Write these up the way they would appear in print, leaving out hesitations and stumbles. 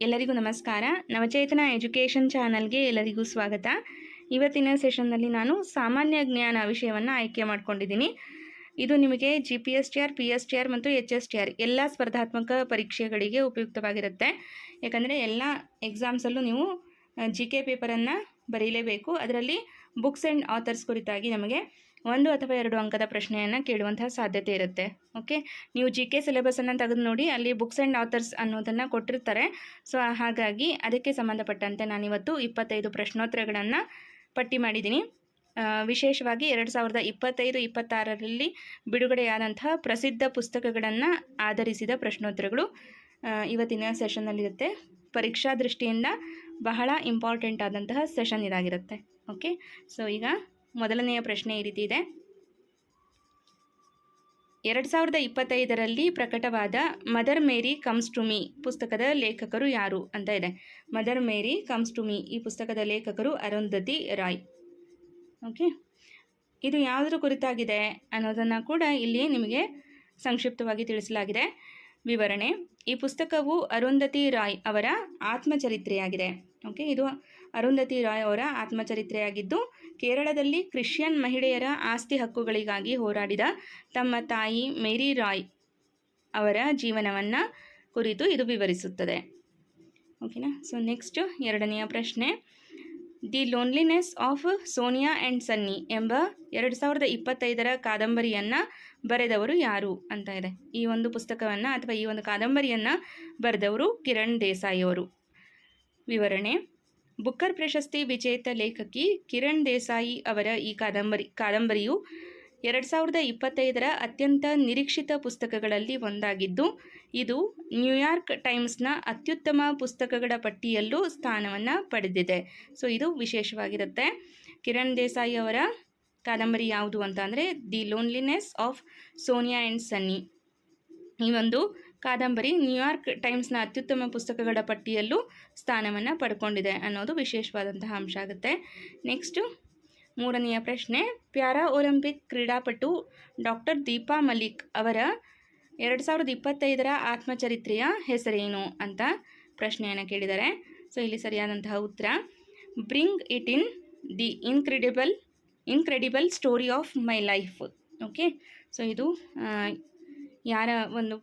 ಎಲ್ಲರಿಗೂ ನಮಸ್ಕಾರ. ನವಚೇತನ ಎಜುಕೇಷನ್ ಚಾನಲ್ಗೆ ಎಲ್ಲರಿಗೂ ಸ್ವಾಗತ. ಇವತ್ತಿನ ಸೆಷನ್ನಲ್ಲಿ ನಾನು ಸಾಮಾನ್ಯ ಜ್ಞಾನ ವಿಷಯವನ್ನು ಆಯ್ಕೆ ಮಾಡ್ಕೊಂಡಿದ್ದೀನಿ. ಇದು ನಿಮಗೆ GPSTR, PSTR ಮತ್ತು HSTR ಎಲ್ಲ ಸ್ಪರ್ಧಾತ್ಮಕ ಪರೀಕ್ಷೆಗಳಿಗೆ ಉಪಯುಕ್ತವಾಗಿರುತ್ತೆ. ಯಾಕಂದರೆ ಎಲ್ಲ ಎಕ್ಸಾಮ್ಸಲ್ಲೂ ನೀವು GK ಪೇಪರನ್ನು ಬರೀಲೇಬೇಕು. ಅದರಲ್ಲಿ ಬುಕ್ಸ್ ಆ್ಯಂಡ್ ಆಥರ್ಸ್ ಕುರಿತಾಗಿ ನಮಗೆ 1 ಅಥವಾ 2 ಅಂಕದ ಪ್ರಶ್ನೆಯನ್ನು ಕೇಳುವಂತಹ ಸಾಧ್ಯತೆ ಇರುತ್ತೆ. ಓಕೆ, ನೀವು GK ಸಿಲೆಬಸನ್ನು ತೆಗೆದು ನೋಡಿ, ಅಲ್ಲಿ ಬುಕ್ಸ್ ಆ್ಯಂಡ್ ಆಥರ್ಸ್ ಅನ್ನೋದನ್ನು ಕೊಟ್ಟಿರ್ತಾರೆ. ಸೊ ಹಾಗಾಗಿ ಅದಕ್ಕೆ ಸಂಬಂಧಪಟ್ಟಂತೆ ನಾನಿವತ್ತು 25 ಪ್ರಶ್ನೋತ್ತರಗಳನ್ನು ಪಟ್ಟಿ ಮಾಡಿದ್ದೀನಿ. ವಿಶೇಷವಾಗಿ 2025-26ರಲ್ಲಿ ಬಿಡುಗಡೆಯಾದಂತಹ ಪ್ರಸಿದ್ಧ ಪುಸ್ತಕಗಳನ್ನು ಆಧರಿಸಿದ ಪ್ರಶ್ನೋತ್ತರಗಳು ಇವತ್ತಿನ ಸೆಷನ್ನಲ್ಲಿರುತ್ತೆ. ಪರೀಕ್ಷಾ ದೃಷ್ಟಿಯಿಂದ ಬಹಳ ಇಂಪಾರ್ಟೆಂಟ್ ಆದಂತಹ ಸೆಷನ್ ಇದಾಗಿರುತ್ತೆ. ಓಕೆ, ಸೊ ಈಗ ಮೊದಲನೆಯ ಪ್ರಶ್ನೆ ಈ ರೀತಿ ಇದೆ. 2025ರಲ್ಲಿ ಪ್ರಕಟವಾದ Mother Mary comes to me ಪುಸ್ತಕದ ಲೇಖಕರು ಯಾರು ಅಂತ ಇದೆ. Mother Mary comes to me ಈ ಪುಸ್ತಕದ ಲೇಖಕರು ಅರುಂಧತಿ ರಾಯ್. ಓಕೆ, ಇದು ಯಾವುದರ ಕುರಿತಾಗಿದೆ ಅನ್ನೋದನ್ನು ಕೂಡ ಇಲ್ಲಿ ನಿಮಗೆ ಸಂಕ್ಷಿಪ್ತವಾಗಿ ತಿಳಿಸಲಾಗಿದೆ. ವಿವರಣೆ: ಈ ಪುಸ್ತಕವು ಅರುಂಧತಿ ರಾಯ್ ಅವರ ಆತ್ಮಚರಿತ್ರೆಯಾಗಿದೆ. ಓಕೆ, ಇದು ಅರುಂಧತಿ ರಾಯ್ ಅವರ ಆತ್ಮಚರಿತ್ರೆಯಾಗಿದ್ದು, ಕೇರಳದಲ್ಲಿ ಕ್ರಿಶ್ಚಿಯನ್ ಮಹಿಳೆಯರ ಆಸ್ತಿ ಹಕ್ಕುಗಳಿಗಾಗಿ ಹೋರಾಡಿದ ತಮ್ಮ ತಾಯಿ ಮೇರಿ ರಾಯ್ ಅವರ ಜೀವನವನ್ನು ಕುರಿತು ಇದು ವಿವರಿಸುತ್ತದೆ. ಓಕೆನಾ. ಸೊ ನೆಕ್ಸ್ಟ್ ಎರಡನೆಯ ಪ್ರಶ್ನೆ. The loneliness of Sonia and Sunny ಎಂಬ 2025ರ ಕಾದಂಬರಿಯನ್ನು ಬರೆದವರು ಯಾರು ಅಂತ ಇದೆ. ಈ ಒಂದು ಪುಸ್ತಕವನ್ನು ಅಥವಾ ಈ ಒಂದು ಕಾದಂಬರಿಯನ್ನು ಬರೆದವರು ಕಿರಣ್ ದೇಸಾಯಿ ಅವರು. ವಿವರಣೆ: ಬುಕ್ಕರ್ ಪ್ರಶಸ್ತಿ ವಿಜೇತ ಲೇಖಕಿ ಕಿರಣ್ ದೇಸಾಯಿ ಅವರ ಈ ಕಾದಂಬರಿಯು 2025ರ ಅತ್ಯಂತ ನಿರೀಕ್ಷಿತ ಪುಸ್ತಕಗಳಲ್ಲಿ ಒಂದಾಗಿದ್ದು, ಇದು ನ್ಯೂಯಾರ್ಕ್ ಟೈಮ್ಸ್ನ ಅತ್ಯುತ್ತಮ ಪುಸ್ತಕಗಳ ಪಟ್ಟಿಯಲ್ಲೂ ಸ್ಥಾನವನ್ನು ಪಡೆದಿದೆ. ಸೊ ಇದು ವಿಶೇಷವಾಗಿರುತ್ತೆ. ಕಿರಣ್ ದೇಸಾಯಿ ಅವರ ಕಾದಂಬರಿ ಯಾವುದು ಅಂತ ಅಂದರೆ the loneliness of Sonia and Sunny. ಈ ಒಂದು ಕಾದಂಬರಿ ನ್ಯೂಯಾರ್ಕ್ ಟೈಮ್ಸ್ನ ಅತ್ಯುತ್ತಮ ಪುಸ್ತಕಗಳ ಪಟ್ಟಿಯಲ್ಲೂ ಸ್ಥಾನವನ್ನು ಪಡ್ಕೊಂಡಿದೆ ಅನ್ನೋದು ವಿಶೇಷವಾದಂತಹ ಅಂಶ ಆಗುತ್ತೆ. ನೆಕ್ಸ್ಟು ಮೂರನೆಯ ಪ್ರಶ್ನೆ. ಪ್ಯಾರಾ ಒಲಿಂಪಿಕ್ ಕ್ರೀಡಾಪಟು ಡಾಕ್ಟರ್ ದೀಪಾ ಮಲಿಕ್ ಅವರ 2025ರ ಆತ್ಮಚರಿತ್ರೆಯ ಹೆಸರೇನು ಅಂತ ಪ್ರಶ್ನೆಯನ್ನು ಕೇಳಿದ್ದಾರೆ. ಸೊ ಇಲ್ಲಿ ಸರಿಯಾದಂತಹ ಉತ್ತರ bring it in the incredible story of my life. Okay, so ಇದು ಯಾರ ಒಂದು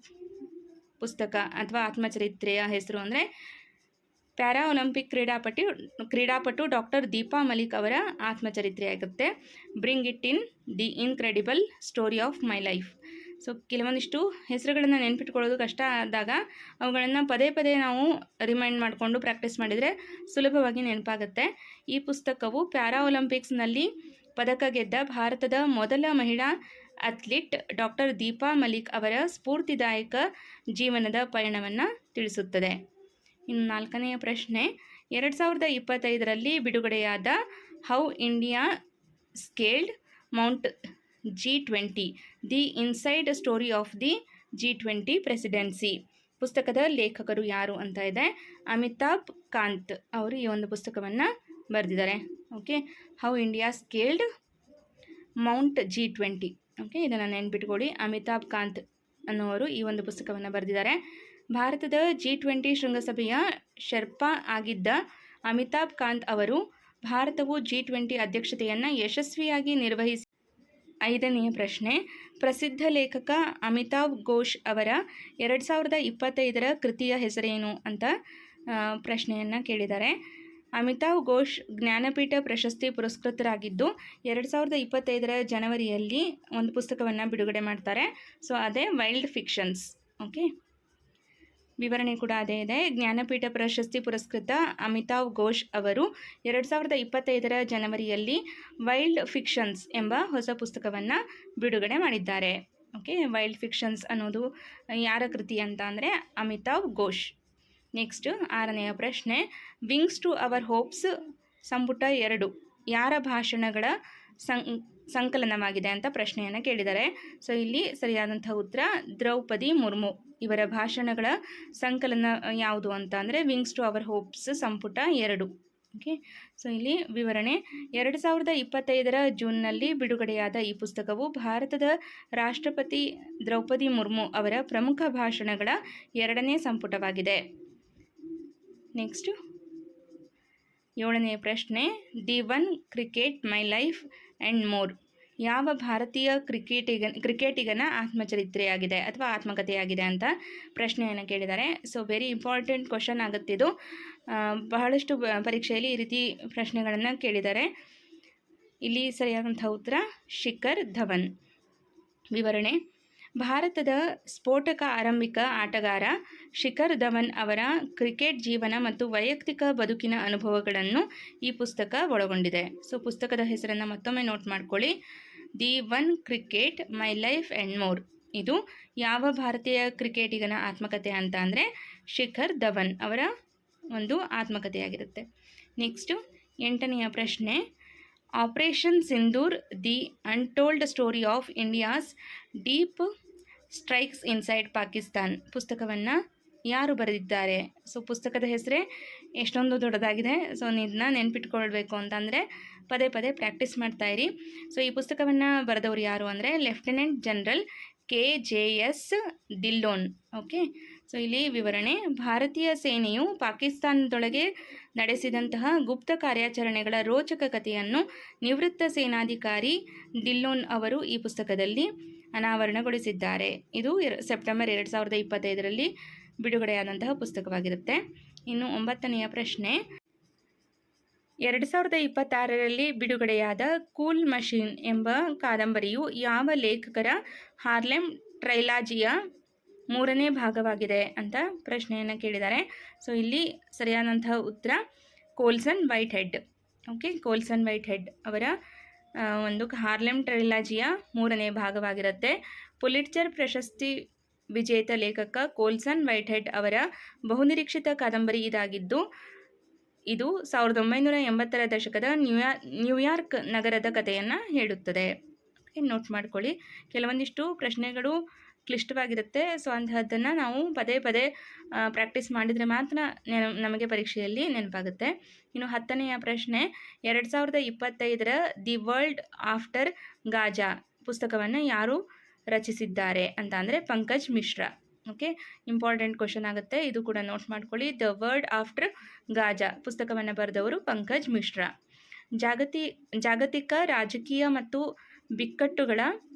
ಪುಸ್ತಕ ಅಥವಾ ಆತ್ಮಚರಿತ್ರೆಯ ಹೆಸರು ಅಂದರೆ ಪ್ಯಾರಾ ಒಲಿಂಪಿಕ್ ಕ್ರೀಡಾಪಟು ಡಾಕ್ಟರ್ ದೀಪಾ ಮಲಿಕ್ ಅವರ ಆತ್ಮಚರಿತ್ರೆ ಆಗುತ್ತೆ. Bring it in the incredible story of my life. So ಕೆಲವೊಂದಿಷ್ಟು ಹೆಸರುಗಳನ್ನು ನೆನ್ಪಿಟ್ಕೊಳ್ಳೋದು ಕಷ್ಟ ಆದಾಗ ಅವುಗಳನ್ನು ಪದೇ ಪದೇ ನಾವು ರಿಮೈಂಡ್ ಮಾಡಿಕೊಂಡು ಪ್ರಾಕ್ಟೀಸ್ ಮಾಡಿದರೆ ಸುಲಭವಾಗಿ ನೆನಪಾಗುತ್ತೆ. ಈ ಪುಸ್ತಕವು ಪ್ಯಾರಾ ಒಲಿಂಪಿಕ್ಸ್ನಲ್ಲಿ ಪದಕ ಗೆದ್ದ ಭಾರತದ ಮೊದಲ ಮಹಿಳಾ ಅಥ್ಲೀಟ್ ಡಾಕ್ಟರ್ ದೀಪಾ ಮಲಿಕ್ ಅವರ ಸ್ಫೂರ್ತಿದಾಯಕ ಜೀವನದ ಪಯಣವನ್ನು ತಿಳಿಸುತ್ತದೆ. ಇನ್ನು ನಾಲ್ಕನೆಯ ಪ್ರಶ್ನೆ. 2025ರಲ್ಲಿ ಬಿಡುಗಡೆಯಾದ how India scaled Mount G20 the inside story of the G20 presidency ಪುಸ್ತಕದ ಲೇಖಕರು ಯಾರು ಅಂತ ಇದೆ. ಅಮಿತಾಬ್ ಕಾಂತ್ ಅವರು ಈ ಒಂದು ಪುಸ್ತಕವನ್ನು ಬರೆದಿದ್ದಾರೆ. Okay, how India scaled Mount G20. Okay, ಇದನ್ನು ನೆನ್ಪಿಟ್ಕೊಳ್ಳಿ. ಅಮಿತಾಬ್ ಕಾಂತ್ ಅನ್ನುವರು ಈ ಒಂದು ಪುಸ್ತಕವನ್ನು ಬರೆದಿದ್ದಾರೆ. ಭಾರತದ G20 ಶೃಂಗಸಭೆಯ ಶೆರ್ಪಾ ಆಗಿದ್ದ ಅಮಿತಾಬ್ ಕಾಂತ್ ಅವರು ಭಾರತವು G20 ಅಧ್ಯಕ್ಷತೆಯನ್ನು ಯಶಸ್ವಿಯಾಗಿ ನಿರ್ವಹಿಸಿ. ಐದನೆಯ ಪ್ರಶ್ನೆ. ಪ್ರಸಿದ್ಧ ಲೇಖಕ ಅಮಿತಾವ್ ಘೋಷ್ ಅವರ 2025ರ ಕೃತಿಯ ಹೆಸರೇನು ಅಂತ ಪ್ರಶ್ನೆಯನ್ನು ಕೇಳಿದ್ದಾರೆ. ಅಮಿತಾವ್ ಘೋಷ್ ಜ್ಞಾನಪೀಠ ಪ್ರಶಸ್ತಿ ಪುರಸ್ಕೃತರಾಗಿದ್ದು 2025ರ ಜನವರಿಯಲ್ಲಿ ಒಂದು ಪುಸ್ತಕವನ್ನು ಬಿಡುಗಡೆ ಮಾಡ್ತಾರೆ. ಸೊ ಅದೇ ವೈಲ್ಡ್ ಫಿಕ್ಷನ್ಸ್. ಓಕೆ, ವಿವರಣೆ ಕೂಡ ಅದೇ ಇದೆ. ಜ್ಞಾನಪೀಠ ಪ್ರಶಸ್ತಿ ಪುರಸ್ಕೃತ ಅಮಿತಾವ್ ಘೋಷ್ ಅವರು 2025ರ ಜನವರಿಯಲ್ಲಿ ವೈಲ್ಡ್ ಫಿಕ್ಷನ್ಸ್ ಎಂಬ ಹೊಸ ಪುಸ್ತಕವನ್ನು ಬಿಡುಗಡೆ ಮಾಡಿದ್ದಾರೆ. ಓಕೆ, ವೈಲ್ಡ್ ಫಿಕ್ಷನ್ಸ್ ಅನ್ನೋದು ಯಾರ ಕೃತಿ ಅಂತ ಅಂದರೆ ಅಮಿತಾವ್ ಘೋಷ್. ನೆಕ್ಸ್ಟ್ ಆರನೆಯ ಪ್ರಶ್ನೆ. ವಿಂಗ್ಸ್ ಟು ಅವರ್ ಹೋಪ್ಸ್ ಸಂಪುಟ 2 ಯಾರ ಭಾಷಣಗಳ ಸಂಕಲನವಾಗಿದೆ ಅಂತ ಪ್ರಶ್ನೆಯನ್ನು ಕೇಳಿದ್ದಾರೆ. ಸೊ ಇಲ್ಲಿ ಸರಿಯಾದಂಥ ಉತ್ತರ ದ್ರೌಪದಿ ಮುರ್ಮು ಇವರ ಭಾಷಣಗಳ ಸಂಕಲನ ಯಾವುದು ಅಂತ ಅಂದರೆ ವಿಂಗ್ಸ್ ಟು ಅವರ್ ಹೋಪ್ಸ್ ಸಂಪುಟ 2. ಓಕೆ, ಸೊ ಇಲ್ಲಿ ವಿವರಣೆ. 2025ರ ಜೂನ್ನಲ್ಲಿ ಬಿಡುಗಡೆಯಾದ ಈ ಪುಸ್ತಕವು ಭಾರತದ ರಾಷ್ಟ್ರಪತಿ ದ್ರೌಪದಿ ಮುರ್ಮು ಅವರ ಪ್ರಮುಖ ಭಾಷಣಗಳ 2ನೇ ಸಂಪುಟವಾಗಿದೆ. ನೆಕ್ಸ್ಟು 7ನೇ ಪ್ರಶ್ನೆ, the one cricket my life and more ಯಾವ ಭಾರತೀಯ ಕ್ರಿಕೆಟಿಗನ ಆತ್ಮಚರಿತ್ರೆಯಾಗಿದೆ ಅಥವಾ ಆತ್ಮಕಥೆಯಾಗಿದೆ ಅಂತ ಪ್ರಶ್ನೆಯನ್ನು ಕೇಳಿದ್ದಾರೆ. ಸೊ ವೆರಿ ಇಂಪಾರ್ಟೆಂಟ್ ಕ್ವಶನ್ ಆಗುತ್ತಿದ್ದು, ಬಹಳಷ್ಟು ಪರೀಕ್ಷೆಯಲ್ಲಿ ಈ ರೀತಿ ಪ್ರಶ್ನೆಗಳನ್ನು ಕೇಳಿದ್ದಾರೆ. ಇಲ್ಲಿ ಸರಿಯಾದಂಥ ಉತ್ತರ ಶಿಖರ್ ಧವನ್. ವಿವರಣೆ: ಭಾರತದ ಸ್ಫೋಟಕ ಆರಂಭಿಕ ಆಟಗಾರ ಶಿಖರ್ ಧವನ್ ಅವರ ಕ್ರಿಕೆಟ್ ಜೀವನ ಮತ್ತು ವೈಯಕ್ತಿಕ ಬದುಕಿನ ಅನುಭವಗಳನ್ನು ಈ ಪುಸ್ತಕ ಒಳಗೊಂಡಿದೆ. ಸೊ ಪುಸ್ತಕದ ಹೆಸರನ್ನು ಮತ್ತೊಮ್ಮೆ ನೋಟ್ ಮಾಡ್ಕೊಳ್ಳಿ. The one cricket my life and more. ಇದು ಯಾವ ಭಾರತೀಯ ಕ್ರಿಕೆಟಿಗನ ಆತ್ಮಕಥೆ ಅಂತ ಅಂದರೆ ಶಿಖರ್ ಧವನ್ ಅವರ ಒಂದು ಆತ್ಮಕಥೆಯಾಗಿರುತ್ತೆ. ನೆಕ್ಸ್ಟು 8ನೆಯ ಪ್ರಶ್ನೆ, operation Sindoor the untold story of India's deep strikes inside Pakistan ಪುಸ್ತಕವನ್ನು ಯಾರು ಬರೆದಿದ್ದಾರೆ? ಸೊ ಪುಸ್ತಕದ ಹೆಸರೇ ಎಷ್ಟೊಂದು ದೊಡ್ಡದಾಗಿದೆ. ಸೊ ಇದನ್ನ ನೆನ್ಪಿಟ್ಕೊಳ್ಬೇಕು ಅಂತಂದರೆ ಪದೇ ಪದೇ ಪ್ರಾಕ್ಟೀಸ್ ಮಾಡ್ತಾಯಿರಿ. ಸೊ ಈ ಪುಸ್ತಕವನ್ನು ಬರೆದವರು ಯಾರು ಅಂದರೆ lieutenant general KJS Dhillon. Okay, so ಇಲ್ಲಿ ವಿವರಣೆ: ಭಾರತೀಯ ಸೇನೆಯು ಪಾಕಿಸ್ತಾನದೊಳಗೆ ನಡೆಸಿದಂತಹ ಗುಪ್ತ ಕಾರ್ಯಾಚರಣೆಗಳ ರೋಚಕ ಕಥೆಯನ್ನು ನಿವೃತ್ತ ಸೇನಾಧಿಕಾರಿ ಧಿಲ್ಲೋನ್ ಅವರು ಈ ಪುಸ್ತಕದಲ್ಲಿ ಅನಾವರಣಗೊಳಿಸಿದ್ದಾರೆ. ಇದು ಸೆಪ್ಟೆಂಬರ್ 2025ರಲ್ಲಿ ಬಿಡುಗಡೆಯಾದಂತಹ ಪುಸ್ತಕವಾಗಿರುತ್ತೆ. ಇನ್ನು 9ನೆಯ ಪ್ರಶ್ನೆ, 2026ರಲ್ಲಿ ಬಿಡುಗಡೆಯಾದ ಕೂಲ್ ಮಷೀನ್ ಎಂಬ ಕಾದಂಬರಿಯು ಯಾವ ಲೇಖಕರ ಹಾರ್ಲೆಮ್ ಟ್ರೈಲಾಜಿಯ 3ನೇ ಭಾಗವಾಗಿದೆ ಅಂತ ಪ್ರಶ್ನೆಯನ್ನು ಕೇಳಿದ್ದಾರೆ. ಸೊ ಇಲ್ಲಿ ಸರಿಯಾದಂತಹ ಉತ್ತರ Colson Whitehead. Okay, Colson Whitehead ಅವರ ಒಂದು ಹಾರ್ಲೆಮ್ ಟ್ರೈಲಾಜಿಯ 3ನೇ ಭಾಗವಾಗಿರುತ್ತೆ. ಪುಲಿಟ್ಜರ್ ಪ್ರಶಸ್ತಿ ವಿಜೇತ ಲೇಖಕ ಕೋಲ್ಸನ್ ವೈಟ್ ಹೆಡ್ ಅವರ ಬಹುನಿರೀಕ್ಷಿತ ಕಾದಂಬರಿ ಇದಾಗಿದ್ದು, ಇದು 1980ರ ದಶಕದ ನ್ಯೂಯಾರ್ಕ್ ನಗರದ ಕಥೆಯನ್ನು ಹೇಳುತ್ತದೆ. ನೋಟ್ ಮಾಡ್ಕೊಳ್ಳಿ. ಕೆಲವೊಂದಿಷ್ಟು ಪ್ರಶ್ನೆಗಳು ಕ್ಲಿಷ್ಟವಾಗಿರುತ್ತೆ. ಸೊ ಅಂತಹದ್ದನ್ನು ನಾವು ಪದೇ ಪದೇ ಪ್ರಾಕ್ಟೀಸ್ ಮಾಡಿದರೆ ಮಾತ್ರ ನಮಗೆ ಪರೀಕ್ಷೆಯಲ್ಲಿ ನೆನಪಾಗುತ್ತೆ. ಇನ್ನು 10ನೆಯ ಪ್ರಶ್ನೆ, 2025ರ ದಿ ವರ್ಲ್ಡ್ ಆಫ್ಟರ್ ಗಾಜಾ ಪುಸ್ತಕವನ್ನು ಯಾರು ರಚಿಸಿದ್ದಾರೆ ಅಂತ ಅಂದರೆ Pankaj Mishra. Okay, important question ಆಗುತ್ತೆ, ಇದು ಕೂಡ ನೋಟ್ ಮಾಡ್ಕೊಳ್ಳಿ. ದ ವರ್ಲ್ಡ್ ಆಫ್ಟರ್ ಗಾಜಾ ಪುಸ್ತಕವನ್ನು ಬರೆದವರು ಪಂಕಜ್ ಮಿಶ್ರಾ. ಜಾಗತಿಕ ರಾಜಕೀಯ ಮತ್ತು ಬಿಕ್ಕಟ್ಟುಗಳ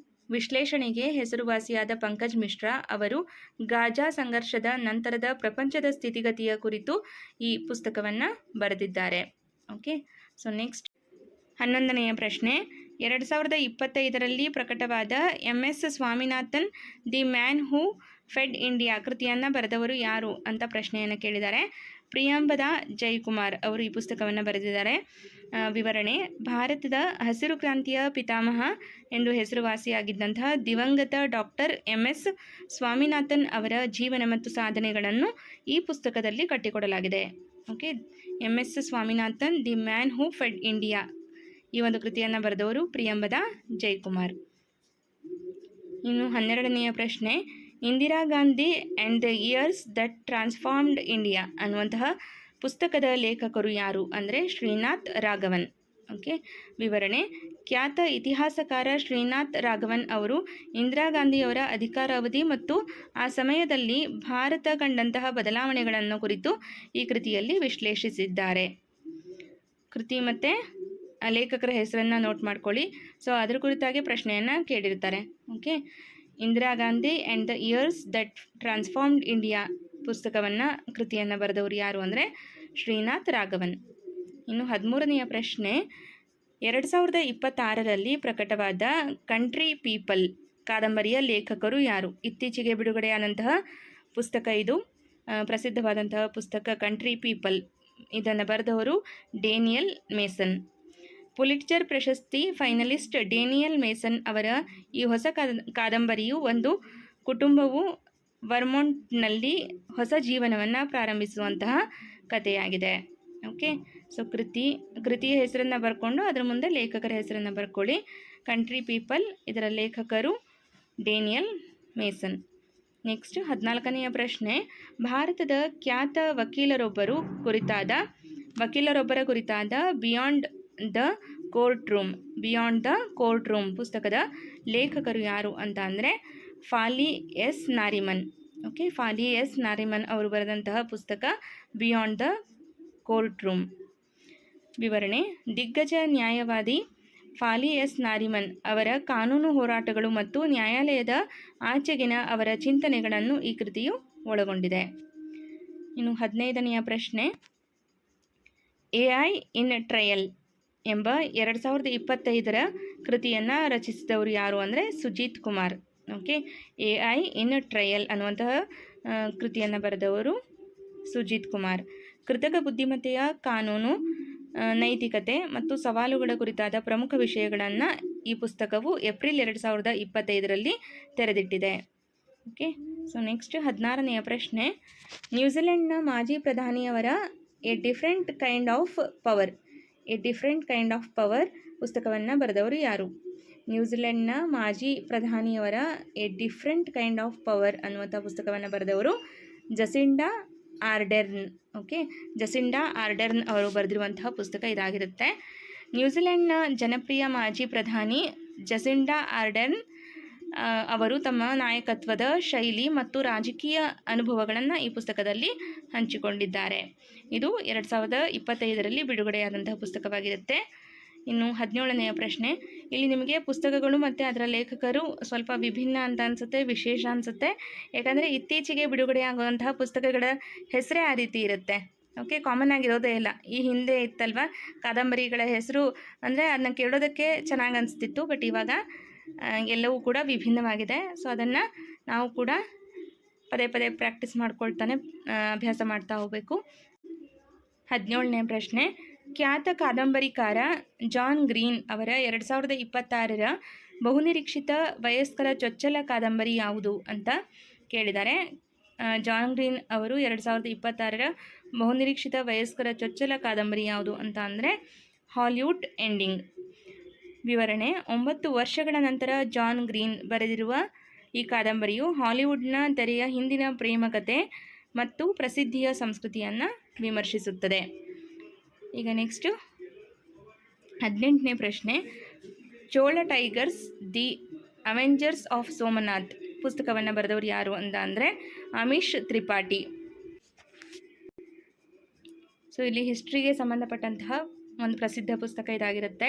ವಿಶ್ಲೇಷಣೆಗೆ ಹೆಸರುವಾಸಿಯಾದ ಪಂಕಜ್ ಮಿಶ್ರಾ ಅವರು ಗಾಜಾ ಸಂಘರ್ಷದ ನಂತರದ ಪ್ರಪಂಚದ ಸ್ಥಿತಿಗತಿಯ ಕುರಿತು ಈ ಪುಸ್ತಕವನ್ನು ಬರೆದಿದ್ದಾರೆ. ಓಕೆ, ಸೊ ನೆಕ್ಸ್ಟ್ 11ನೆಯ ಪ್ರಶ್ನೆ, 2025ರಲ್ಲಿ ಪ್ರಕಟವಾದ MS Swaminathan the man who fed India ಕೃತಿಯನ್ನು ಬರೆದವರು ಯಾರು ಅಂತ ಪ್ರಶ್ನೆಯನ್ನು ಕೇಳಿದ್ದಾರೆ. ಪ್ರಿಯಾಂಬದ ಜಯಕುಮಾರ್ ಅವರು ಈ ಪುಸ್ತಕವನ್ನು ಬರೆದಿದ್ದಾರೆ. ವಿವರಣೆ: ಭಾರತದ ಹಸಿರು ಕ್ರಾಂತಿಯ ಪಿತಾಮಹ ಎಂದು ಹೆಸರುವಾಸಿಯಾಗಿದ್ದಂತಹ ದಿವಂಗತ ಡಾಕ್ಟರ್ MS ಸ್ವಾಮಿನಾಥನ್ ಅವರ ಜೀವನ ಮತ್ತು ಸಾಧನೆಗಳನ್ನು ಈ ಪುಸ್ತಕದಲ್ಲಿ ಕಟ್ಟಿಕೊಡಲಾಗಿದೆ. Okay, MS Swaminathan the man who fed India ಈ ಒಂದು ಕೃತಿಯನ್ನು ಬರೆದವರು ಪ್ರಿಯಾಂಬದ ಜಯಕುಮಾರ್. ಇನ್ನು 12ನೆಯ ಪ್ರಶ್ನೆ, Indira Gandhi and the years that transformed India ಅನ್ನುವಂತಹ ಪುಸ್ತಕದ ಲೇಖಕರು ಯಾರು ಅಂದರೆ ಶ್ರೀನಾಥ್ ರಾಘವನ್. ಓಕೆ, ವಿವರಣೆ: ಖ್ಯಾತ ಇತಿಹಾಸಕಾರ ಶ್ರೀನಾಥ್ ರಾಘವನ್ ಅವರು ಇಂದಿರಾ ಗಾಂಧಿಯವರ ಅಧಿಕಾರಾವಧಿ ಮತ್ತು ಆ ಸಮಯದಲ್ಲಿ ಭಾರತ ಕಂಡಂತಹ ಬದಲಾವಣೆಗಳನ್ನು ಕುರಿತು ಈ ಕೃತಿಯಲ್ಲಿ ವಿಶ್ಲೇಷಿಸಿದ್ದಾರೆ. ಕೃತಿ ಮತ್ತು ಲೇಖಕರ ಹೆಸರನ್ನು ನೋಟ್ ಮಾಡ್ಕೊಳ್ಳಿ. ಸೊ ಅದರ ಕುರಿತಾಗಿ ಪ್ರಶ್ನೆಯನ್ನು ಕೇಳಿರ್ತಾರೆ. Okay, Indira Gandhi and the years that transformed India ಕೃತಿಯನ್ನು ಬರೆದವರು ಯಾರು ಅಂದರೆ ಶ್ರೀನಾಥ್ ರಾಘವನ್. ಇನ್ನು 13ನೆಯ ಪ್ರಶ್ನೆ, 2026ರಲ್ಲಿ ಪ್ರಕಟವಾದ ಕಂಟ್ರಿ ಪೀಪಲ್ ಕಾದಂಬರಿಯ ಲೇಖಕರು ಯಾರು? ಇತ್ತೀಚೆಗೆ ಬಿಡುಗಡೆಯಾದಂತಹ ಪುಸ್ತಕ ಇದು. ಪ್ರಸಿದ್ಧವಾದಂತಹ ಪುಸ್ತಕ ಕಂಟ್ರಿ ಪೀಪಲ್. ಇದನ್ನು ಬರೆದವರು ಡೇನಿಯಲ್ ಮೇಸನ್. ಪುಲಿಟ್ಜರ್ ಪ್ರಶಸ್ತಿ ಫೈನಲಿಸ್ಟ್ ಡೇನಿಯಲ್ ಮೇಸನ್ ಅವರ ಈ ಹೊಸ ಕಾದಂಬರಿಯು ಒಂದು ಕುಟುಂಬವು ವರ್ಮೊಂಟ್ನಲ್ಲಿ ಹೊಸ ಜೀವನವನ್ನು ಪ್ರಾರಂಭಿಸುವಂತಹ ಕಥೆಯಾಗಿದೆ. ಓಕೆ, ಸೊ ಕೃತಿಯ ಹೆಸರನ್ನು ಬರ್ಕೊಂಡು ಅದರ ಮುಂದೆ ಲೇಖಕರ ಹೆಸರನ್ನು ಬರ್ಕೊಳ್ಳಿ. ಕಂಟ್ರಿ ಪೀಪಲ್, ಇದರ ಲೇಖಕರು ಡೇನಿಯಲ್ ಮೇಸನ್. ನೆಕ್ಸ್ಟ್ 14ನೆಯ ಪ್ರಶ್ನೆ, ಭಾರತದ ಖ್ಯಾತ ವಕೀಲರೊಬ್ಬರ ಕುರಿತಾದ ಬಿಯಾಂಡ್ ದ ಕೋರ್ಟ್ ರೂಮ್ ಪುಸ್ತಕದ ಲೇಖಕರು ಯಾರು ಅಂತ ಅಂದರೆ Fali S Nariman. Okay, Fali S Nariman ಅವರು ಬರೆದಂತಹ ಪುಸ್ತಕ ಬಿಯಾಂಡ್ ದ ಕೋರ್ಟ್ ರೂಮ್. ವಿವರಣೆ: ದಿಗ್ಗಜ ನ್ಯಾಯವಾದಿ ಫಾಲಿ ಎಸ್ ನಾರಿಮನ್ ಅವರ ಕಾನೂನು ಹೋರಾಟಗಳು ಮತ್ತು ನ್ಯಾಯಾಲಯದ ಆಚೆಗಿನ ಅವರ ಚಿಂತನೆಗಳನ್ನು ಈ ಕೃತಿಯು ಒಳಗೊಂಡಿದೆ. ಇನ್ನು 15ನೆಯ ಪ್ರಶ್ನೆ, AI ಇನ್ ಟ್ರಯಲ್ ಎಂಬ 2025ರ ಕೃತಿಯನ್ನು ರಚಿಸಿದವರು ಯಾರು ಅಂದರೆ Sujit Kumar. Okay, AI in trial ಅನ್ನುವಂತಹ ಕೃತಿಯನ್ನು ಬರೆದವರು ಸುಜಿತ್ ಕುಮಾರ್. ಕೃತಕ ಬುದ್ಧಿಮತ್ತೆಯ ಕಾನೂನು, ನೈತಿಕತೆ ಮತ್ತು ಸವಾಲುಗಳ ಕುರಿತಾದ ಪ್ರಮುಖ ವಿಷಯಗಳನ್ನು ಈ ಪುಸ್ತಕವು ಏಪ್ರಿಲ್ 2025ರಲ್ಲಿ ತೆರೆದಿಟ್ಟಿದೆ. ಓಕೆ, ಸೊ ನೆಕ್ಸ್ಟ್ 16ನೆಯ ಪ್ರಶ್ನೆ, ನ್ಯೂಜಿಲೆಂಡ್ನ ಮಾಜಿ ಪ್ರಧಾನಿಯವರ a different kind of power ಪುಸ್ತಕವನ್ನು ಬರೆದವರು ಯಾರು? ನ್ಯೂಜಿಲೆಂಡ್ನ ಮಾಜಿ ಪ್ರಧಾನಿಯವರ a different kind of power ಅನ್ನುವಂಥ ಪುಸ್ತಕವನ್ನು ಬರೆದವರು ಜಸಿಂಡಾ ಆರ್ಡೆರ್ನ್. ಓಕೆ, ಜಸಿಂಡಾ ಆರ್ಡೆರ್ನ್ ಅವರು ಬರೆದಿರುವಂತಹ ಪುಸ್ತಕ ಇದಾಗಿರುತ್ತೆ. ನ್ಯೂಜಿಲೆಂಡ್ನ ಜನಪ್ರಿಯ ಮಾಜಿ ಪ್ರಧಾನಿ ಜಸಿಂಡಾ ಆರ್ಡೆರ್ನ್ ಅವರು ತಮ್ಮ ನಾಯಕತ್ವದ ಶೈಲಿ ಮತ್ತು ರಾಜಕೀಯ ಅನುಭವಗಳನ್ನು ಈ ಪುಸ್ತಕದಲ್ಲಿ ಹಂಚಿಕೊಂಡಿದ್ದಾರೆ. ಇದು 2025ರಲ್ಲಿ ಬಿಡುಗಡೆಯಾದಂತಹ ಪುಸ್ತಕವಾಗಿರುತ್ತೆ. ಇನ್ನು 17ನೆಯ ಪ್ರಶ್ನೆ, ಇಲ್ಲಿ ನಿಮಗೆ ಪುಸ್ತಕಗಳು ಮತ್ತು ಅದರ ಲೇಖಕರು ಸ್ವಲ್ಪ ವಿಭಿನ್ನ ಅಂತ ಅನಿಸುತ್ತೆ, ವಿಶೇಷ ಅನಿಸುತ್ತೆ. ಯಾಕಂದರೆ ಇತ್ತೀಚೆಗೆ ಬಿಡುಗಡೆಯಾಗುವಂತಹ ಪುಸ್ತಕಗಳ ಹೆಸರೇ ಆ ರೀತಿ ಇರುತ್ತೆ. ಓಕೆ, ಕಾಮನ್ ಆಗಿರೋದೇ ಇಲ್ಲ. ಈ ಹಿಂದೆ ಇತ್ತಲ್ವ ಕಾದಂಬರಿಗಳ ಹೆಸರು, ಅಂದರೆ ಅದನ್ನ ಕೇಳೋದಕ್ಕೆ ಚೆನ್ನಾಗಿ ಅನಿಸ್ತಿತ್ತು. ಬಟ್ ಇವಾಗ ಎಲ್ಲವೂ ಕೂಡ ವಿಭಿನ್ನವಾಗಿದೆ. ಸೊ ಅದನ್ನು ನಾವು ಕೂಡ ಪದೇ ಪದೇ ಪ್ರಾಕ್ಟೀಸ್ ಮಾಡ್ಕೊಳ್ತಾನೆ ಅಭ್ಯಾಸ ಮಾಡ್ತಾ ಹೋಗಬೇಕು. 17ನೇ ಪ್ರಶ್ನೆ, ಖ್ಯಾತ ಕಾದಂಬರಿಕಾರ ಜಾನ್ ಗ್ರೀನ್ ಅವರ 2026ರ ಬಹುನಿರೀಕ್ಷಿತ ವಯಸ್ಕರ ಚೊಚ್ಚಲ ಕಾದಂಬರಿ ಯಾವುದು ಅಂತ ಕೇಳಿದ್ದಾರೆ. ಜಾನ್ ಗ್ರೀನ್ ಅವರು 2026ರ ಬಹುನಿರೀಕ್ಷಿತ ವಯಸ್ಕರ ಚೊಚ್ಚಲ ಕಾದಂಬರಿ ಯಾವುದು ಅಂತ ಅಂದರೆ ಹಾಲಿವುಡ್ ಎಂಡಿಂಗ್. ವಿವರಣೆ: 9 ವರ್ಷಗಳ ನಂತರ ಜಾನ್ ಗ್ರೀನ್ ಬರೆದಿರುವ ಈ ಕಾದಂಬರಿಯು ಹಾಲಿವುಡ್ನ ತೆರೆಯ ಹಿಂದಿನ ಪ್ರೇಮಕತೆ ಮತ್ತು ಪ್ರಸಿದ್ಧಿಯ ಸಂಸ್ಕೃತಿಯನ್ನು ವಿಮರ್ಶಿಸುತ್ತದೆ. ಈಗ ನೆಕ್ಸ್ಟು 18ನೇ ಪ್ರಶ್ನೆ, Chola tigers the avengers of Somnath ಪುಸ್ತಕವನ್ನು ಬರೆದವರು ಯಾರು ಅಂತ ಅಂದರೆ ಅಮಿಶ್ ತ್ರಿಪಾಠಿ. ಸೊ ಇಲ್ಲಿ ಹಿಸ್ಟ್ರಿಗೆ ಸಂಬಂಧಪಟ್ಟಂತಹ ಒಂದು ಪ್ರಸಿದ್ಧ ಪುಸ್ತಕ ಇದಾಗಿರುತ್ತೆ.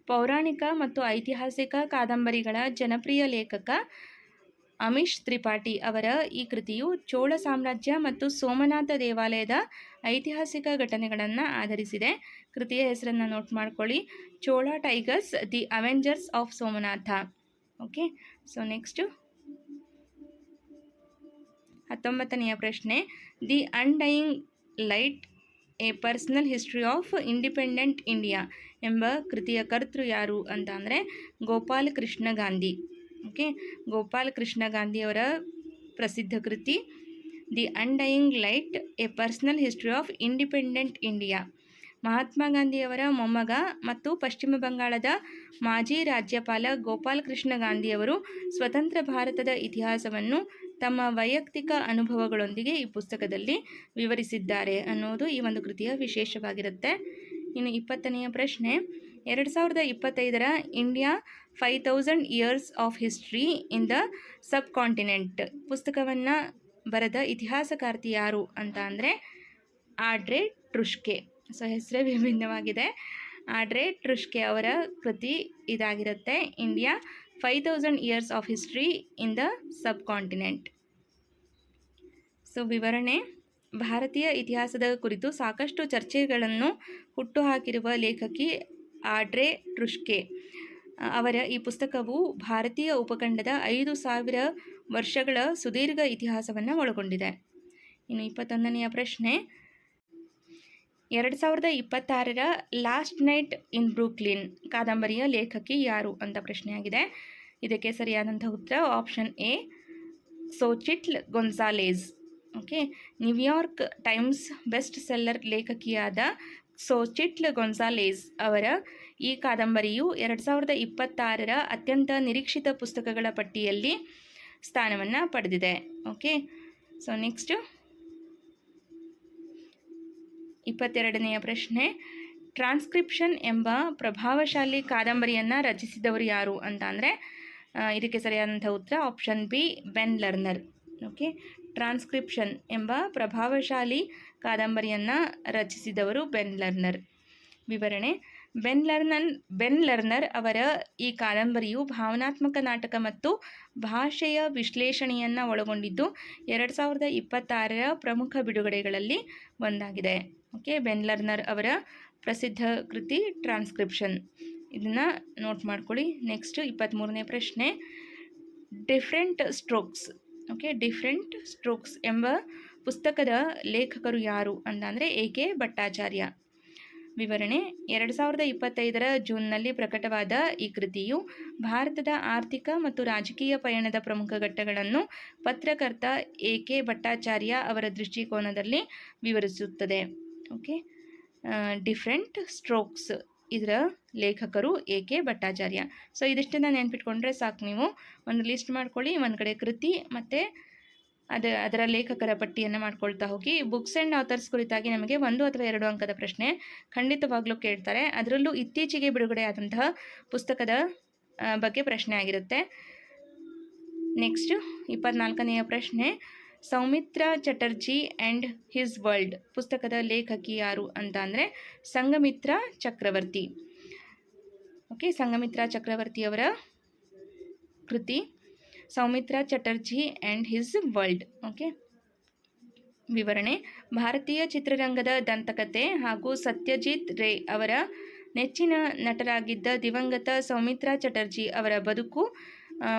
ಪೌರಾಣಿಕ ಮತ್ತು ಐತಿಹಾಸಿಕ ಕಾದಂಬರಿಗಳ ಜನಪ್ರಿಯ ಲೇಖಕ ಅಮಿಶ್ ತ್ರಿಪಾಠಿ ಅವರ ಈ ಕೃತಿಯು ಚೋಳ ಸಾಮ್ರಾಜ್ಯ ಮತ್ತು ಸೋಮನಾಥ ದೇವಾಲಯದ ಐತಿಹಾಸಿಕ ಘಟನೆಗಳನ್ನು ಆಧರಿಸಿದೆ. ಕೃತಿಯ ಹೆಸರನ್ನು ನೋಟ್ ಮಾಡ್ಕೊಳ್ಳಿ, Chola tigers the avengers of Somnath. Okay, so next 19ನೆಯ ಪ್ರಶ್ನೆ, the undying light a personal history of independent India ಎಂಬ ಕೃತಿಯ ಕರ್ತೃ ಯಾರು ಅಂತ ಅಂದರೆ ಗೋಪಾಲ್ ಕೃಷ್ಣ ಗಾಂಧಿ. ಓಕೆ, ಗೋಪಾಲ್ ಕೃಷ್ಣ ಗಾಂಧಿಯವರ ಪ್ರಸಿದ್ಧ ಕೃತಿ the undying light a personal history of independent India. Mahatma ಗಾಂಧಿಯವರ ಮೊಮ್ಮಗ ಮತ್ತು ಪಶ್ಚಿಮ ಬಂಗಾಳದ ಮಾಜಿ ರಾಜ್ಯಪಾಲ ಗೋಪಾಲ್ ಕೃಷ್ಣ ಗಾಂಧಿಯವರು ಸ್ವತಂತ್ರ ಭಾರತದ ಇತಿಹಾಸವನ್ನು ತಮ್ಮ ವೈಯಕ್ತಿಕ ಅನುಭವಗಳೊಂದಿಗೆ ಈ ಪುಸ್ತಕದಲ್ಲಿ ವಿವರಿಸಿದ್ದಾರೆ ಅನ್ನೋದು ಈ ಒಂದು ಕೃತಿಯ ವಿಶೇಷವಾಗಿರುತ್ತೆ. ಇನ್ನು 20ನೆಯ ಪ್ರಶ್ನೆ, 2025ರ India 5000 years of history in the subcontinent ಪುಸ್ತಕವನ್ನು ಬರೆದ ಇತಿಹಾಸಕಾರ್ತಿ ಯಾರು ಅಂತ ಅಂದರೆ ಆಡ್ರೆ ಟ್ರುಷ್ಕೆ. ಸೊ ಹೆಸರೇ ವಿಭಿನ್ನವಾಗಿದೆ. ಆಡ್ರೆ ಟ್ರುಷ್ಕೆ ಅವರ ಕೃತಿ ಇದಾಗಿರುತ್ತೆ, India 5000 years of history in the sub continent. So ವಿವರಣೆ: ಭಾರತೀಯ ಇತಿಹಾಸದ ಕುರಿತು ಸಾಕಷ್ಟು ಚರ್ಚೆಗಳನ್ನು ಹುಟ್ಟುಹಾಕಿರುವ ಲೇಖಕಿ ಆಡ್ರೆ ಟ್ರುಷ್ಕೆ ಅವರ ಈ ಪುಸ್ತಕವು ಭಾರತೀಯ ಉಪಖಂಡದ 5000 ವರ್ಷಗಳ ಸುದೀರ್ಘ ಇತಿಹಾಸವನ್ನು ಒಳಗೊಂಡಿದೆ. ಇನ್ನು 21ನೆಯ ಪ್ರಶ್ನೆ, 2026ರ ಲಾಸ್ಟ್ ನೈಟ್ ಇನ್ ಬ್ರೂಕ್ಲಿನ್ ಕಾದಂಬರಿಯ ಲೇಖಕಿ ಯಾರು ಅಂತ ಪ್ರಶ್ನೆಯಾಗಿದೆ. ಇದಕ್ಕೆ ಸರಿಯಾದಂಥ ಉತ್ತರ option A, Xochitl Gonzalez. Okay, New York Times best seller ಲೇಖಕಿಯಾದ ಸೋಚಿಟ್ಲ್ ಗೊನ್ಸಾಲೇಸ್ ಅವರ ಈ ಕಾದಂಬರಿಯು 2026ರ ಅತ್ಯಂತ ನಿರೀಕ್ಷಿತ ಪುಸ್ತಕಗಳ ಪಟ್ಟಿಯಲ್ಲಿ ಸ್ಥಾನವನ್ನು ಪಡೆದಿದೆ. ಓಕೆ, ಸೊ ನೆಕ್ಸ್ಟು 22ನೆಯ ಪ್ರಶ್ನೆ, ಟ್ರಾನ್ಸ್ಕ್ರಿಪ್ಷನ್ ಎಂಬ ಪ್ರಭಾವಶಾಲಿ ಕಾದಂಬರಿಯನ್ನು ರಚಿಸಿದವರು ಯಾರು ಅಂತ ಅಂದರೆ ಇದಕ್ಕೆ ಸರಿಯಾದಂಥ ಉತ್ತರ ಆಪ್ಷನ್ ಬಿ, ಬೆನ್ ಲರ್ನರ್. ಓಕೆ, ಟ್ರಾನ್ಸ್ಕ್ರಿಪ್ಷನ್ ಎಂಬ ಪ್ರಭಾವಶಾಲಿ ಕಾದಂಬರಿಯನ್ನು ರಚಿಸಿದವರು ಬೆನ್ ಲರ್ನರ್. ವಿವರಣೆ: ಬೆನ್ ಲರ್ನರ್ ಅವರ ಈ ಕಾದಂಬರಿಯು ಭಾವನಾತ್ಮಕ ನಾಟಕ ಮತ್ತು ಭಾಷೆಯ ವಿಶ್ಲೇಷಣೆಯನ್ನು ಒಳಗೊಂಡಿದ್ದು 2026ರ ಪ್ರಮುಖ ಬಿಡುಗಡೆಗಳಲ್ಲಿ ಒಂದಾಗಿದೆ. ಓಕೆ, ಬೆನ್ ಲರ್ನರ್ ಅವರ ಪ್ರಸಿದ್ಧ ಕೃತಿ ಟ್ರಾನ್ಸ್ಕ್ರಿಪ್ಷನ್. ಇದನ್ನು ನೋಟ್ ಮಾಡ್ಕೊಳ್ಳಿ. ನೆಕ್ಸ್ಟ್ 23ನೇ ಪ್ರಶ್ನೆ, different strokes. Okay, different strokes ಎಂಬ ಪುಸ್ತಕದ ಲೇಖಕರು ಯಾರು ಅಂತಂದರೆ A.K. ಭಟ್ಟಾಚಾರ್ಯ. ವಿವರಣೆ: 2025ರ ಜೂನ್ನಲ್ಲಿ ಪ್ರಕಟವಾದ ಈ ಕೃತಿಯು ಭಾರತದ ಆರ್ಥಿಕ ಮತ್ತು ರಾಜಕೀಯ ಪಯಣದ ಪ್ರಮುಖ ಘಟ್ಟಗಳನ್ನು ಪತ್ರಕರ್ತ A.K. ಭಟ್ಟಾಚಾರ್ಯ ಅವರ ದೃಷ್ಟಿಕೋನದಲ್ಲಿ ವಿವರಿಸುತ್ತದೆ. ಓಕೆ, ಡಿಫ್ರೆಂಟ್ ಸ್ಟ್ರೋಕ್ಸ್ ಇದರ ಲೇಖಕರು A.K. ಭಟ್ಟಾಚಾರ್ಯ. ಸೊ ಇದಿಷ್ಟನ್ನು ನೆನ್ಪಿಟ್ಕೊಂಡ್ರೆ ಸಾಕು. ನೀವು ಒಂದು ಲಿಸ್ಟ್ ಮಾಡ್ಕೊಳ್ಳಿ, ಒಂದು ಕಡೆ ಕೃತಿ ಮತ್ತು ಅದರ ಲೇಖಕರ ಪಟ್ಟಿಯನ್ನು ಮಾಡ್ಕೊಳ್ತಾ ಹೋಗಿ. ಬುಕ್ಸ್ ಆ್ಯಂಡ್ ಆಥರ್ಸ್ ಕುರಿತಾಗಿ ನಮಗೆ 1 ಅಥವಾ 2 ಅಂಕದ ಪ್ರಶ್ನೆ ಖಂಡಿತವಾಗ್ಲೂ ಕೇಳ್ತಾರೆ. ಅದರಲ್ಲೂ ಇತ್ತೀಚೆಗೆ ಬಿಡುಗಡೆಯಾದಂತಹ ಪುಸ್ತಕದ ಬಗ್ಗೆ ಪ್ರಶ್ನೆ ಆಗಿರುತ್ತೆ. ನೆಕ್ಸ್ಟ್ 24ನೆಯ ಪ್ರಶ್ನೆ, ಸೌಮಿತ್ರಾ ಚಟರ್ಜಿ ಆ್ಯಂಡ್ ಹಿಸ್ ವರ್ಲ್ಡ್ ಪುಸ್ತಕದ ಲೇಖಕಿ ಯಾರು ಅಂತ ಅಂದರೆ ಸಂಘಮಿತ್ರಾ ಚಕ್ರವರ್ತಿ. ಓಕೆ, ಸಂಘಮಿತ್ರಾ ಚಕ್ರವರ್ತಿಯವರ ಕೃತಿ Soumitra Chatterjee and his world. Okay, ವಿವರಣೆ: ಭಾರತೀಯ ಚಿತ್ರರಂಗದ ದಂತಕಥೆ ಹಾಗೂ ಸತ್ಯಜಿತ್ ರೇ ಅವರ ನೆಚ್ಚಿನ ನಟರಾಗಿದ್ದ ದಿವಂಗತ ಸೌಮಿತ್ರಾ ಚಟರ್ಜಿ ಅವರ ಬದುಕು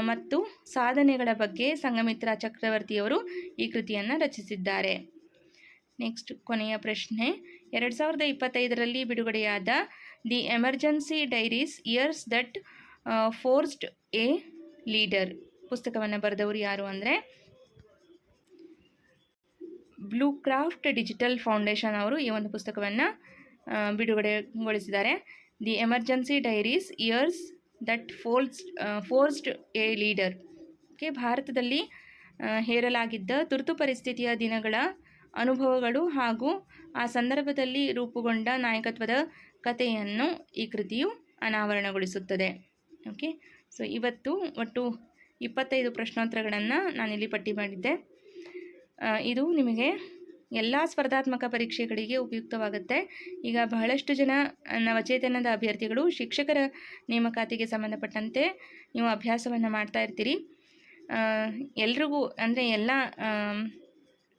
ಮತ್ತು ಸಾಧನೆಗಳ ಬಗ್ಗೆ ಸಂಘಮಿತ್ರಾ ಚಕ್ರವರ್ತಿಯವರು ಈ ಕೃತಿಯನ್ನು ರಚಿಸಿದ್ದಾರೆ. ನೆಕ್ಸ್ಟ್ ಕೊನೆಯ ಪ್ರಶ್ನೆ, 2025ರಲ್ಲಿ ಬಿಡುಗಡೆಯಾದ the emergency diaries years that forced a leader ಪುಸ್ತಕವನ್ನು ಬರೆದವರು ಯಾರು ಅಂದರೆ ಬ್ಲೂಕ್ರಾಫ್ಟ್ ಡಿಜಿಟಲ್ ಫೌಂಡೇಶನ್ ಅವರು ಈ ಒಂದು ಪುಸ್ತಕವನ್ನು ಬಿಡುಗಡೆಗೊಳಿಸಿದ್ದಾರೆ. The emergency diaries years that forced a leader. Okay, ಭಾರತದಲ್ಲಿ ಹೇರಲಾಗಿದ್ದ ತುರ್ತು ಪರಿಸ್ಥಿತಿಯ ದಿನಗಳ ಅನುಭವಗಳು ಹಾಗೂ ಆ ಸಂದರ್ಭದಲ್ಲಿ ರೂಪುಗೊಂಡ ನಾಯಕತ್ವದ ಕಥೆಯನ್ನು ಈ ಕೃತಿಯು ಅನಾವರಣಗೊಳಿಸುತ್ತದೆ. ಓಕೆ, ಸೊ ಇವತ್ತು ಒಟ್ಟು 25 ಪ್ರಶ್ನೋತ್ತರಗಳನ್ನು ನಾನಿಲ್ಲಿ ಪಟ್ಟಿ ಮಾಡಿದ್ದೆ. ಇದು ನಿಮಗೆ ಎಲ್ಲ ಸ್ಪರ್ಧಾತ್ಮಕ ಪರೀಕ್ಷೆಗಳಿಗೆ ಉಪಯುಕ್ತವಾಗುತ್ತೆ. ಈಗ ಬಹಳಷ್ಟು ಜನ ನವಚೇತನದ ಅಭ್ಯರ್ಥಿಗಳು ಶಿಕ್ಷಕರ ನೇಮಕಾತಿಗೆ ಸಂಬಂಧಪಟ್ಟಂತೆ ನೀವು ಅಭ್ಯಾಸವನ್ನು ಮಾಡ್ತಾ ಇರ್ತೀರಿ. ಎಲ್ರಿಗೂ ಅಂದರೆ ಎಲ್ಲ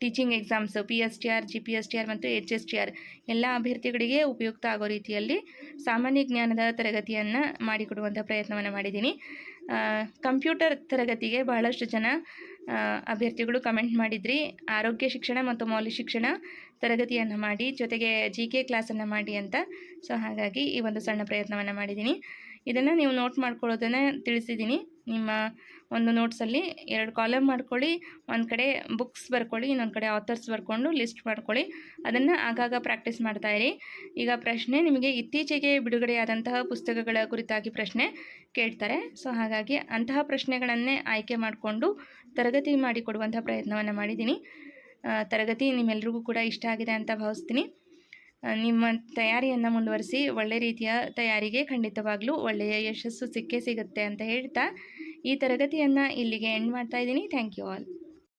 ಟೀಚಿಂಗ್ ಎಕ್ಸಾಮ್ಸ್ PSTR, GPSTR ಮತ್ತು HSTR ಎಲ್ಲ ಅಭ್ಯರ್ಥಿಗಳಿಗೆ ಉಪಯುಕ್ತ ಆಗೋ ರೀತಿಯಲ್ಲಿ ಸಾಮಾನ್ಯ ಜ್ಞಾನದ ತರಗತಿಯನ್ನು ಮಾಡಿಕೊಡುವಂಥ ಪ್ರಯತ್ನವನ್ನು ಮಾಡಿದ್ದೀನಿ. ಕಂಪ್ಯೂಟರ್ ತರಗತಿಗೆ ಬಹಳಷ್ಟು ಜನ ಅಭ್ಯರ್ಥಿಗಳು ಕಮೆಂಟ್ ಮಾಡಿದ್ರಿ, ಆರೋಗ್ಯ ಶಿಕ್ಷಣ ಮತ್ತು ಮೌಲ್ಯ ಶಿಕ್ಷಣ ತರಗತಿಯನ್ನು ಮಾಡಿ, ಜೊತೆಗೆ GK ಕ್ಲಾಸನ್ನು ಮಾಡಿ ಅಂತ. ಸೊ ಹಾಗಾಗಿ ಈ ಒಂದು ಸಣ್ಣ ಪ್ರಯತ್ನವನ್ನು ಮಾಡಿದ್ದೀನಿ. ಇದನ್ನು ನೀವು ನೋಟ್ ಮಾಡ್ಕೊಳ್ಳೋದನ್ನು ತಿಳಿಸಿದ್ದೀನಿ. ನಿಮ್ಮ ಒಂದು ನೋಟ್ಸಲ್ಲಿ 2 ಕಾಲಮ್ ಮಾಡ್ಕೊಳ್ಳಿ. ಒಂದು ಕಡೆ ಬುಕ್ಸ್ ಬರ್ಕೊಳ್ಳಿ, ಇನ್ನೊಂದು ಕಡೆ ಆಥರ್ಸ್ ಬರ್ಕೊಂಡು ಲಿಸ್ಟ್ ಮಾಡ್ಕೊಳ್ಳಿ. ಅದನ್ನು ಆಗಾಗ ಪ್ರಾಕ್ಟೀಸ್ ಮಾಡ್ತಾಯಿರಿ. ಈಗ ಪ್ರಶ್ನೆ ನಿಮಗೆ ಇತ್ತೀಚೆಗೆ ಬಿಡುಗಡೆಯಾದಂತಹ ಪುಸ್ತಕಗಳ ಕುರಿತಾಗಿ ಪ್ರಶ್ನೆ ಕೇಳ್ತಾರೆ. ಸೊ ಹಾಗಾಗಿ ಅಂತಹ ಪ್ರಶ್ನೆಗಳನ್ನೇ ಆಯ್ಕೆ ಮಾಡಿಕೊಂಡು ತರಗತಿ ಮಾಡಿಕೊಡುವಂಥ ಪ್ರಯತ್ನವನ್ನು ಮಾಡಿದ್ದೀನಿ. ತರಗತಿ ನಿಮ್ಮೆಲ್ರಿಗೂ ಕೂಡ ಇಷ್ಟ ಆಗಿದೆ ಅಂತ ಭಾವಿಸ್ತೀನಿ. ನಿಮ್ಮ ತಯಾರಿಯನ್ನು ಮುಂದುವರಿಸಿ. ಒಳ್ಳೆ ರೀತಿಯ ತಯಾರಿಗೆ ಖಂಡಿತವಾಗ್ಲೂ ಒಳ್ಳೆಯ ಯಶಸ್ಸು ಸಿಕ್ಕೇ ಸಿಗುತ್ತೆ ಅಂತ ಹೇಳ್ತಾ ಈ ತರಗತಿಯನ್ನು ಇಲ್ಲಿಗೆ ಎಂಡ್ ಮಾಡ್ತಾ ಇದ್ದೀನಿ. Thank you all.